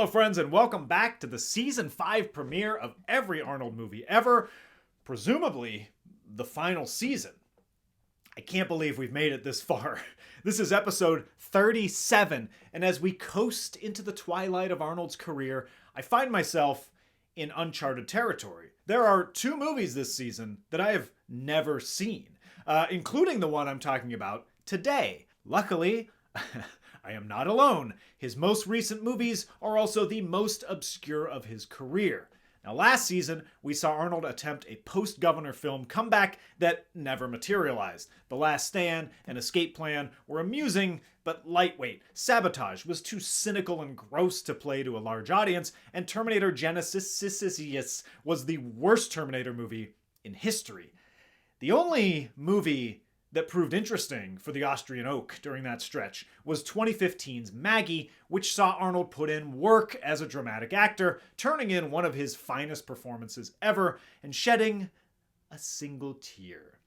Hello friends and welcome back to the Season 5 premiere of every Arnold movie ever, presumably the final season. I can't believe we've made it this far. This is episode 37, and as we coast into the twilight of Arnold's career, I find myself in uncharted territory. There are two movies this season that I have never seen, including the one I'm talking about today. Luckily, I am not alone. His most recent movies are also the most obscure of his career. Now, last season, we saw Arnold attempt a post-Governor film comeback that never materialized. The Last Stand and Escape Plan were amusing, but lightweight. Sabotage was too cynical and gross to play to a large audience, and Terminator Genisys was the worst Terminator movie in history. The only movie that proved interesting for the Austrian Oak during that stretch was 2015's Maggie, which saw Arnold put in work as a dramatic actor, turning in one of his finest performances ever and shedding a single tear.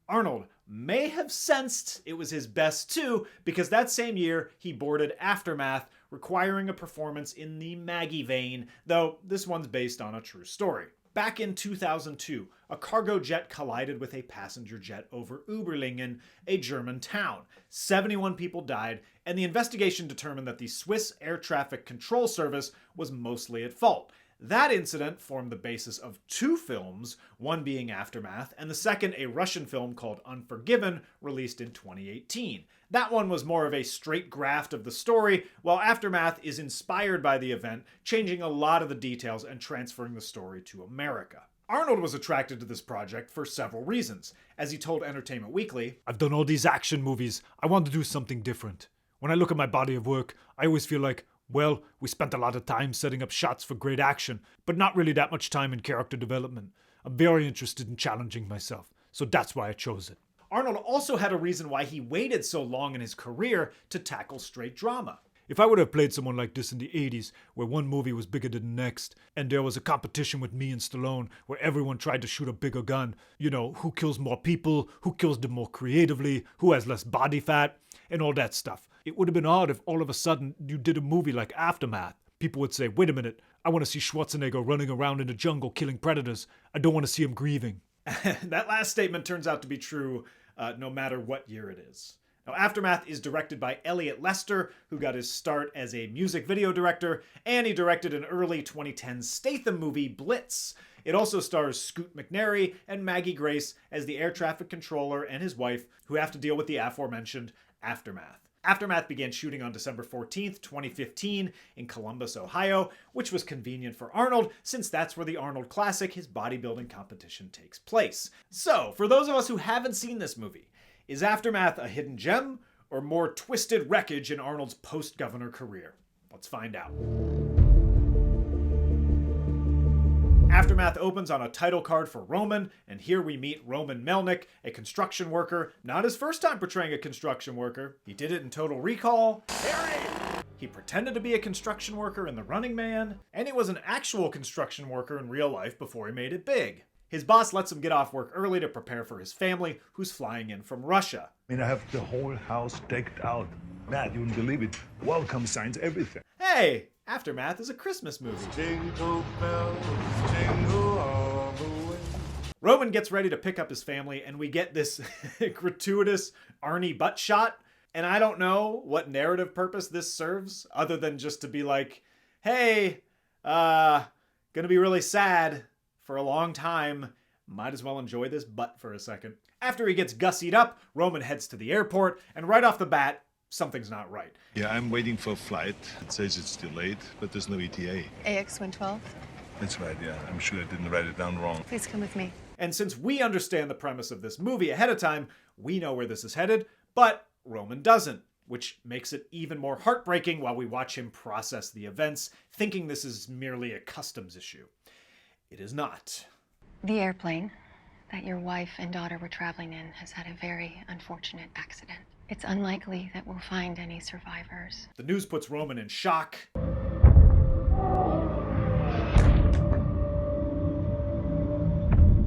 Arnold may have sensed it was his best too, because that same year he boarded Aftermath, requiring a performance in the Maggie vein, though this one's based on a true story. Back in 2002, a cargo jet collided with a passenger jet over Überlingen, a German town. 71 people died, and the investigation determined that the Swiss Air Traffic Control Service was mostly at fault. That incident formed the basis of two films, one being Aftermath, and the second a Russian film called Unforgiven, released in 2018. That one was more of a straight graft of the story, while Aftermath is inspired by the event, changing a lot of the details and transferring the story to America. Arnold was attracted to this project for several reasons. As he told Entertainment Weekly, "I've done all these action movies. I want to do something different. When I look at my body of work, I always feel like, well, we spent a lot of time setting up shots for great action, but not really that much time in character development. I'm very interested in challenging myself, so that's why I chose it." Arnold also had a reason why he waited so long in his career to tackle straight drama. "If I would have played someone like this in the 80s, where one movie was bigger than the next, and there was a competition with me and Stallone, where everyone tried to shoot a bigger gun, you know, who kills more people, who kills them more creatively, who has less body fat, and all that stuff. It would have been odd if all of a sudden you did a movie like Aftermath. People would say, wait a minute, I want to see Schwarzenegger running around in the jungle killing predators. I don't want to see him grieving." That last statement turns out to be true no matter what year it is. Now, Aftermath is directed by Elliot Lester, who got his start as a music video director, and he directed an early 2010s Statham movie, Blitz. It also stars Scoot McNairy and Maggie Grace as the air traffic controller and his wife, who have to deal with the aforementioned Aftermath. Aftermath began shooting on December 14th, 2015 in Columbus, Ohio, which was convenient for Arnold since that's where the Arnold Classic, his bodybuilding competition, takes place. So, for those of us who haven't seen this movie, is Aftermath a hidden gem or more twisted wreckage in Arnold's post-Governor career? Let's find out. Aftermath opens on a title card for Roman, and here we meet Roman Melnick, a construction worker. Not his first time portraying a construction worker. He did it in Total Recall. He pretended to be a construction worker in The Running Man, and he was an actual construction worker in real life before he made it big. His boss lets him get off work early to prepare for his family, who's flying in from Russia. I have the whole house decked out. Man, you wouldn't believe it. Welcome signs, everything. Hey! Aftermath is a Christmas movie. Jingle bells, jingle all the way. Roman gets ready to pick up his family, and we get this gratuitous Arnie butt shot. And I don't know what narrative purpose this serves, other than just to be like, hey, gonna be really sad for a long time. Might as well enjoy this butt for a second. After he gets gussied up, Roman heads to the airport, and right off the bat, something's not right. Yeah, I'm waiting for a flight. It says it's delayed, but there's no ETA. AX-112? That's right, yeah. I'm sure I didn't write it down wrong. Please come with me. And since we understand the premise of this movie ahead of time, we know where this is headed, but Roman doesn't, which makes it even more heartbreaking while we watch him process the events, thinking this is merely a customs issue. It is not. The airplane that your wife and daughter were traveling in has had a very unfortunate accident. It's unlikely that we'll find any survivors. The news puts Roman in shock.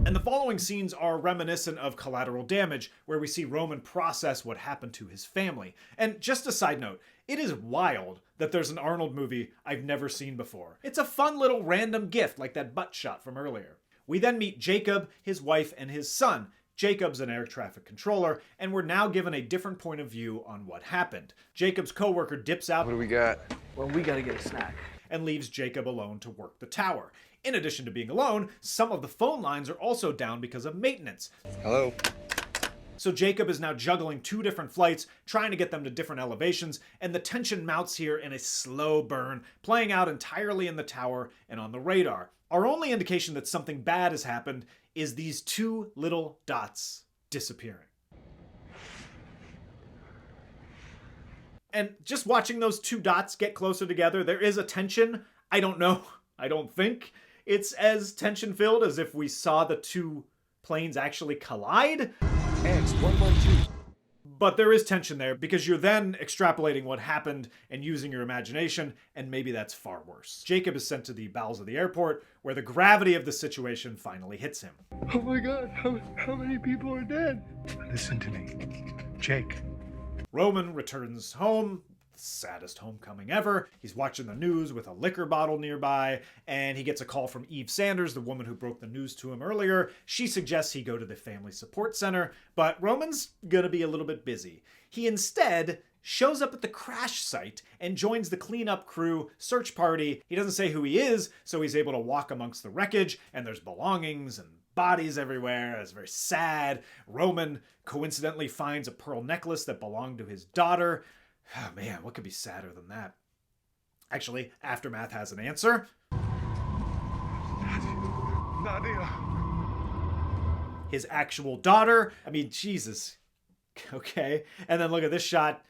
And the following scenes are reminiscent of Collateral Damage, where we see Roman process what happened to his family. And just a side note, it is wild that there's an Arnold movie I've never seen before. It's a fun little random gift like that butt shot from earlier. We then meet Jacob, his wife, and his son. Jacob's an air traffic controller, and we're now given a different point of view on what happened. Jacob's coworker dips out. What do we got? Well, we gotta get a snack. And leaves Jacob alone to work the tower. In addition to being alone, some of the phone lines are also down because of maintenance. Hello? So Jacob is now juggling 2 different flights, trying to get them to different elevations, and the tension mounts here in a slow burn, playing out entirely in the tower and on the radar. Our only indication that something bad has happened is these 2 little dots disappearing. And just watching those 2 dots get closer together, there is a tension. I don't know. I don't think it's as tension-filled as if we saw the 2 planes actually collide. X112. But there is tension there because you're then extrapolating what happened and using your imagination, and maybe that's far worse. Jacob is sent to the bowels of the airport, where the gravity of the situation finally hits him. Oh my god, how many people are dead? Listen to me. Jake. Roman returns home, the saddest homecoming ever. He's watching the news with a liquor bottle nearby, and he gets a call from Eve Sanders, the woman who broke the news to him earlier. She suggests he go to the family support center, but Roman's gonna be a little bit busy. He instead shows up at the crash site and joins the cleanup crew search party. He doesn't say who he is, so he's able to walk amongst the wreckage, and there's belongings and bodies everywhere. It's very sad. Roman coincidentally finds a pearl necklace that belonged to his daughter. Oh man, what could be sadder than that? Actually, Aftermath has an answer. Nadia. His actual daughter. I mean, Jesus. Okay. And then look at this shot.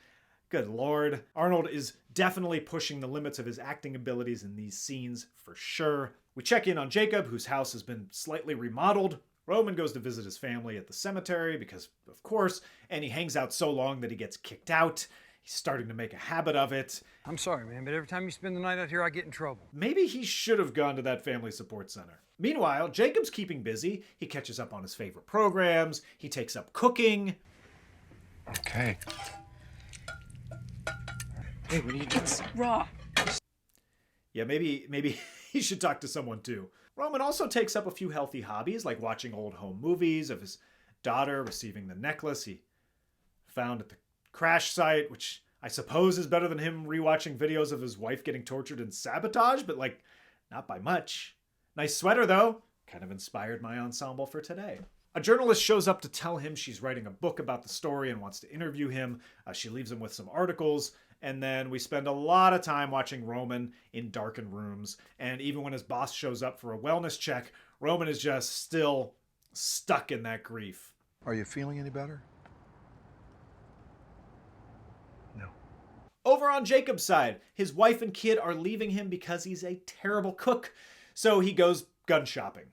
Good Lord. Arnold is definitely pushing the limits of his acting abilities in these scenes for sure. We check in on Jacob, whose house has been slightly remodeled. Roman goes to visit his family at the cemetery because, of course, and he hangs out so long that he gets kicked out. He's starting to make a habit of it. I'm sorry, man, but every time you spend the night out here, I get in trouble. Maybe he should have gone to that family support center. Meanwhile, Jacob's keeping busy. He catches up on his favorite programs. He takes up cooking. Okay. Hey, what are you doing? It's raw. Yeah, maybe he should talk to someone too. Roman also takes up a few healthy hobbies, like watching old home movies of his daughter receiving the necklace he found at the crash site, which I suppose is better than him rewatching videos of his wife getting tortured and sabotage, but like, not by much. Nice sweater though. Kind of inspired my ensemble for today. A journalist shows up to tell him she's writing a book about the story and wants to interview him. She leaves him with some articles, and then we spend a lot of time watching Roman in darkened rooms. And even when his boss shows up for a wellness check, Roman is just still stuck in that grief. Are you feeling any better? No. Over on Jacob's side, his wife and kid are leaving him because he's a terrible cook. So he goes gun shopping.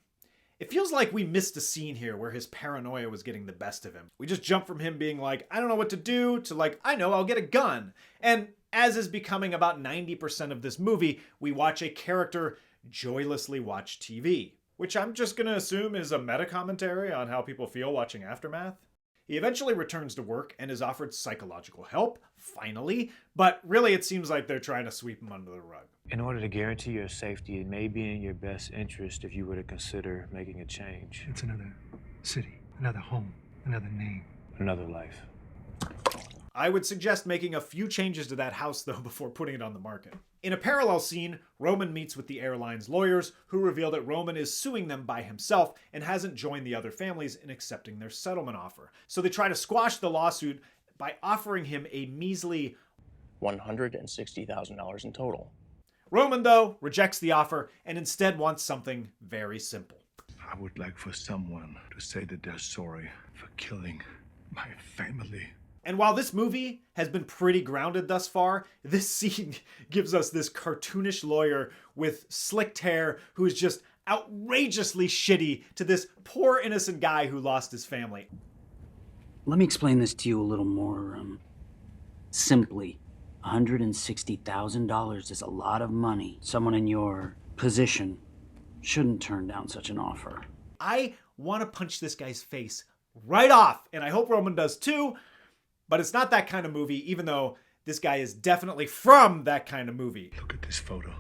It feels like we missed a scene here where his paranoia was getting the best of him. We just jumped from him being like, I don't know what to do, to like, I know, I'll get a gun. And as is becoming about 90% of this movie, we watch a character joylessly watch TV, which I'm just going to assume is a meta commentary on how people feel watching Aftermath. He eventually returns to work and is offered psychological help, finally, but really it seems like they're trying to sweep him under the rug. In order to guarantee your safety, it may be in your best interest if you were to consider making a change. It's another city, another home, another name. Another life. I would suggest making a few changes to that house, though, before putting it on the market. In a parallel scene, Roman meets with the airline's lawyers, who reveal that Roman is suing them by himself and hasn't joined the other families in accepting their settlement offer. So they try to squash the lawsuit by offering him a measly $160,000 in total. Roman, though, rejects the offer and instead wants something very simple. I would like for someone to say that they're sorry for killing my family. And while this movie has been pretty grounded thus far, this scene gives us this cartoonish lawyer with slicked hair who is just outrageously shitty to this poor innocent guy who lost his family. Let me explain this to you a little more simply. $160,000 is a lot of money. Someone in your position shouldn't turn down such an offer. I want to punch this guy's face right off. And I hope Roman does too, but it's not that kind of movie, even though this guy is definitely from that kind of movie. Look at this photo.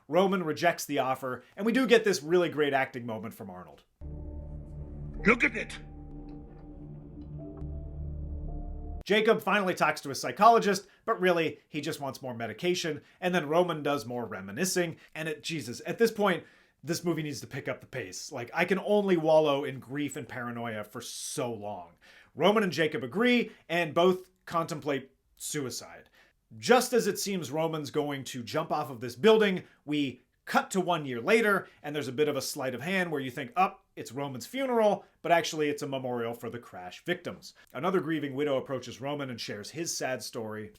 Roman rejects the offer, and we do get this really great acting moment from Arnold. Look at it! Jacob finally talks to his psychologist, but really, he just wants more medication, and then Roman does more reminiscing, and Jesus, at this point, this movie needs to pick up the pace. Like, I can only wallow in grief and paranoia for so long. Roman and Jacob agree, and both contemplate suicide. Just as it seems Roman's going to jump off of this building, we cut to 1 year later, and there's a bit of a sleight of hand where you think, it's Roman's funeral, but actually it's a memorial for the crash victims. Another grieving widow approaches Roman and shares his sad story.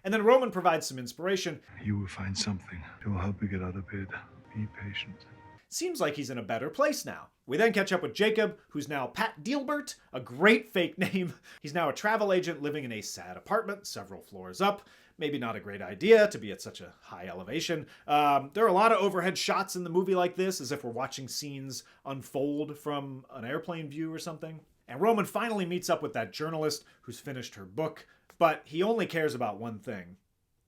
And then Roman provides some inspiration. You will find something that will help you get out of bed. Be patient. Seems like he's in a better place now. We then catch up with Jacob, who's now Pat Dealbert, a great fake name. He's now a travel agent living in a sad apartment several floors up. Maybe not a great idea to be at such a high elevation. There are a lot of overhead shots in the movie like this, as if we're watching scenes unfold from an airplane view or something. And Roman finally meets up with that journalist who's finished her book, but he only cares about one thing.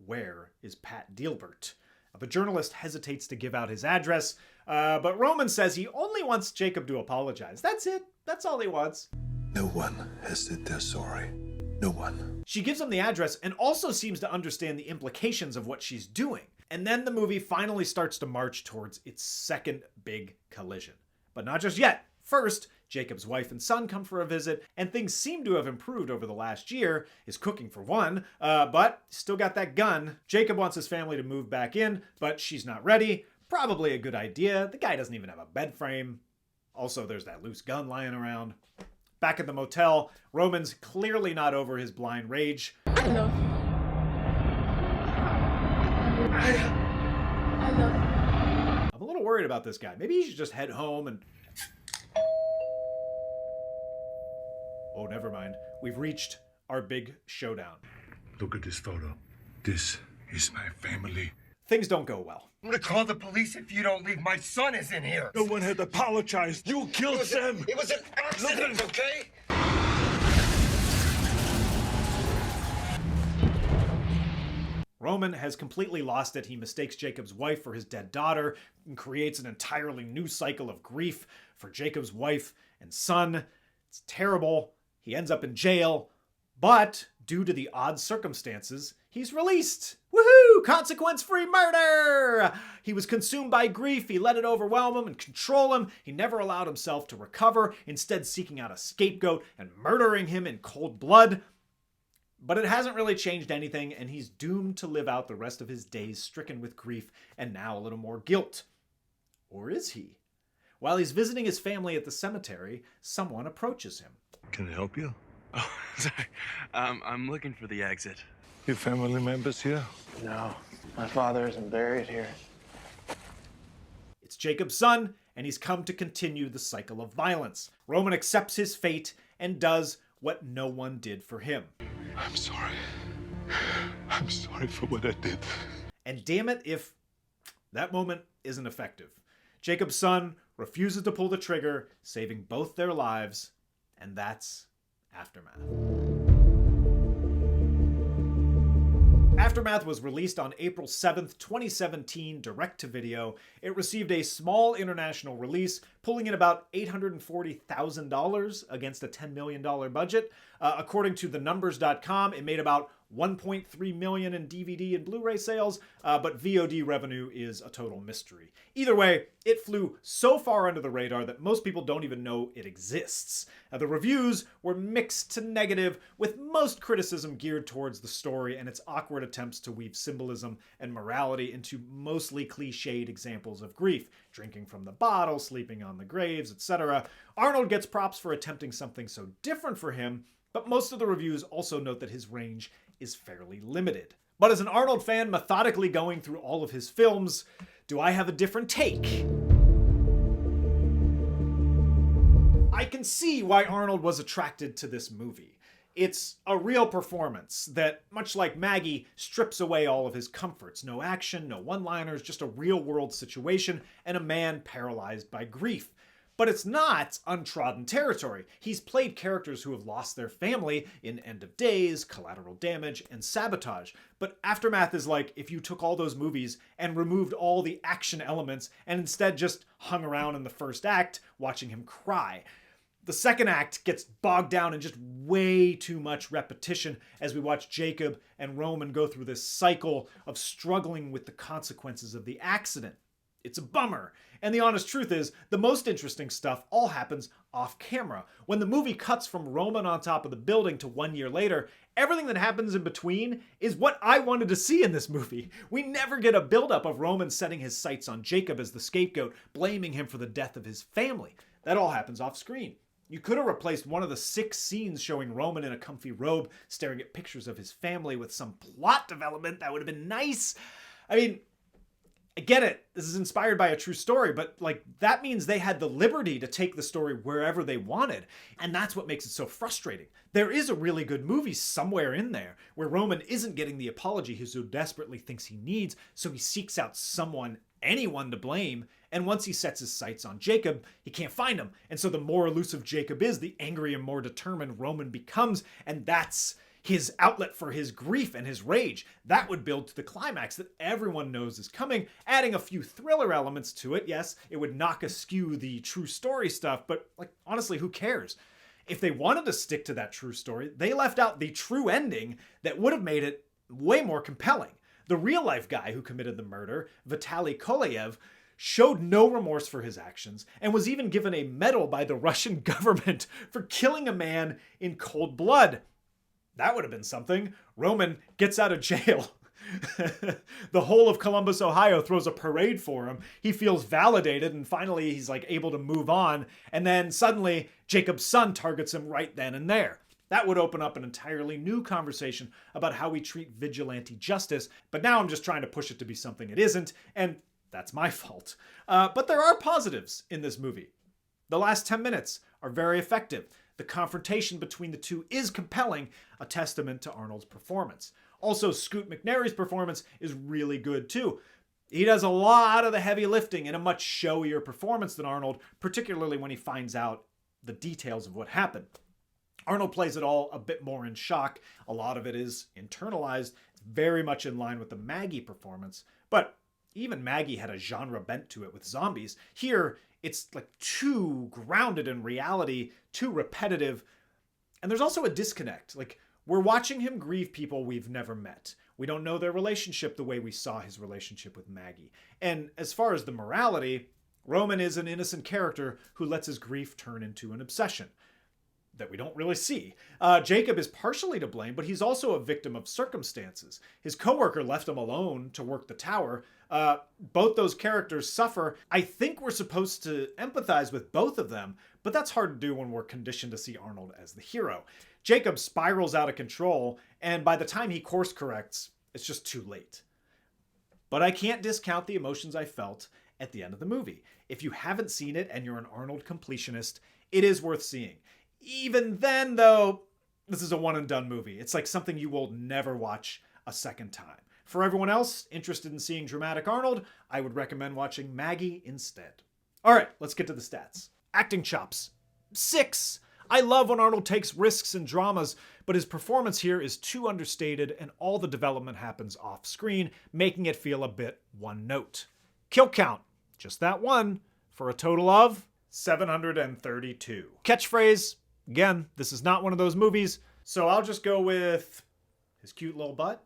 Where is Pat Dealbert? The journalist hesitates to give out his address, but Roman says he only wants Jacob to apologize. That's it. That's all he wants. No one has said they're sorry. No one. She gives him the address and also seems to understand the implications of what she's doing. And then the movie finally starts to march towards its second big collision. But not just yet. First, Jacob's wife and son come for a visit, and things seem to have improved over the last year. His cooking for one, but still got that gun. Jacob wants his family to move back in, but she's not ready. Probably a good idea. The guy doesn't even have a bed frame. Also, there's that loose gun lying around. Back at the motel, Roman's clearly not over his blind rage. I love you. I love you. I'm a little worried about this guy. Maybe he should just head home and... Oh, never mind. We've reached our big showdown. Look at this photo. This is my family. Things don't go well. I'm gonna call the police if you don't leave. My son is in here. No one had apologized. You killed them. It was an accident, okay? Roman has completely lost it. He mistakes Jacob's wife for his dead daughter and creates an entirely new cycle of grief for Jacob's wife and son. It's terrible. He ends up in jail, but due to the odd circumstances, he's released. Woohoo! Consequence-free murder! He was consumed by grief. He let it overwhelm him and control him. He never allowed himself to recover, instead seeking out a scapegoat and murdering him in cold blood. But it hasn't really changed anything, and he's doomed to live out the rest of his days stricken with grief and now a little more guilt. Or is he? While he's visiting his family at the cemetery, someone approaches him. Can I help you? Oh, sorry. I'm looking for the exit. Your family members here? No, my father isn't buried here. It's Jacob's son, and he's come to continue the cycle of violence. Roman accepts his fate and does what no one did for him. I'm sorry. I'm sorry for what I did. And damn it if that moment isn't effective. Jacob's son refuses to pull the trigger, saving both their lives, and that's Aftermath. Aftermath was released on April 7th, 2017, direct-to-video. It received a small international release, pulling in about $840,000 against a $10 million budget. According to thenumbers.com, it made about $1.3 million in DVD and Blu-ray sales, but VOD revenue is a total mystery. Either way, it flew so far under the radar that most people don't even know it exists. The reviews were mixed to negative, with most criticism geared towards the story and its awkward attempts to weave symbolism and morality into mostly cliched examples of grief, drinking from the bottle, sleeping on the graves, etc. Arnold gets props for attempting something so different for him, but most of the reviews also note that his range is fairly limited. But as an Arnold fan methodically going through all of his films, do I have a different take? I can see why Arnold was attracted to this movie. It's a real performance that, much like Maggie, strips away all of his comforts. No action, no one-liners, just a real-world situation and a man paralyzed by grief. But it's not untrodden territory. He's played characters who have lost their family in End of Days, Collateral Damage, and Sabotage. But Aftermath is like if you took all those movies and removed all the action elements and instead just hung around in the first act watching him cry. The second act gets bogged down in just way too much repetition as we watch Jacob and Roman go through this cycle of struggling with the consequences of the accident. It's a bummer. And the honest truth is, the most interesting stuff all happens off camera. When the movie cuts from Roman on top of the building to 1 year later, everything that happens in between is what I wanted to see in this movie. We never get a buildup of Roman setting his sights on Jacob as the scapegoat, blaming him for the death of his family. That all happens off screen. You could have replaced one of the 6 scenes showing Roman in a comfy robe staring at pictures of his family with some plot development. That would have been nice. I mean, I get it. This is inspired by a true story, but that means they had the liberty to take the story wherever they wanted. And that's what makes it so frustrating. There is a really good movie somewhere in there where Roman isn't getting the apology he so desperately thinks he needs, so he seeks out anyone to blame. And once he sets his sights on Jacob, he can't find him. And so the more elusive Jacob is, the angrier and more determined Roman becomes. And that's his outlet for his grief and his rage. That would build to the climax that everyone knows is coming, adding a few thriller elements to it. Yes, it would knock askew the true story stuff, but honestly, who cares? If they wanted to stick to that true story, they left out the true ending that would have made it way more compelling. The real-life guy who committed the murder, Vitaly Kolaev, showed no remorse for his actions and was even given a medal by the Russian government for killing a man in cold blood. That would have been something. Roman gets out of jail. The whole of Columbus, Ohio throws a parade for him. He feels validated and finally he's able to move on. And then suddenly Jacob's son targets him right then and there. That would open up an entirely new conversation about how we treat vigilante justice. But now I'm just trying to push it to be something it isn't. And that's my fault. But there are positives in this movie. The last 10 minutes are very effective. The confrontation between the two is compelling, a testament to Arnold's performance. Also, Scoot McNairy's performance is really good too. He does a lot of the heavy lifting in a much showier performance than Arnold, particularly when he finds out the details of what happened. Arnold plays it all a bit more in shock. A lot of it is internalized. It's very much in line with the Maggie performance, but even Maggie had a genre bent to it with zombies. Here, it's too grounded in reality, too repetitive. And there's also a disconnect. We're watching him grieve people we've never met. We don't know their relationship the way we saw his relationship with Maggie. And as far as the morality, Roman is an innocent character who lets his grief turn into an obsession that we don't really see. Jacob is partially to blame, but he's also a victim of circumstances. His coworker left him alone to work the tower. Both those characters suffer. I think we're supposed to empathize with both of them, but that's hard to do when we're conditioned to see Arnold as the hero. Jacob spirals out of control, and by the time he course corrects, it's just too late. But I can't discount the emotions I felt at the end of the movie. If you haven't seen it and you're an Arnold completionist, it is worth seeing. Even then, though, this is a one-and-done movie. It's something you will never watch a second time. For everyone else interested in seeing dramatic Arnold, I would recommend watching Maggie instead. All right, let's get to the stats. Acting chops. 6. I love when Arnold takes risks in dramas, but his performance here is too understated and all the development happens off screen, making it feel a bit one note. Kill count, just that one, for a total of 732. Catchphrase, again, this is not one of those movies, so I'll just go with his cute little butt.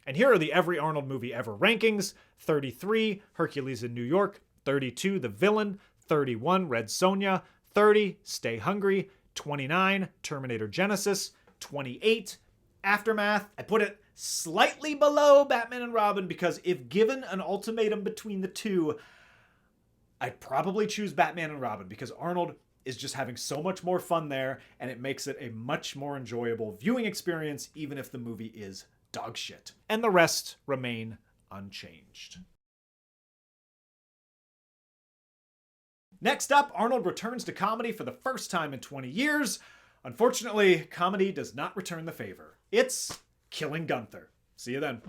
And here are the every Arnold movie ever rankings. 33, Hercules in New York. 32, The Villain. 31, Red Sonja. 30, Stay Hungry. 29, Terminator Genesis. 28, Aftermath. I put it slightly below Batman and Robin because if given an ultimatum between the two, I'd probably choose Batman and Robin because Arnold is just having so much more fun there and it makes it a much more enjoyable viewing experience even if the movie is dog shit. And the rest remain unchanged. Next up, Arnold returns to comedy for the first time in 20 years. Unfortunately, comedy does not return the favor. It's Killing Gunther. See you then.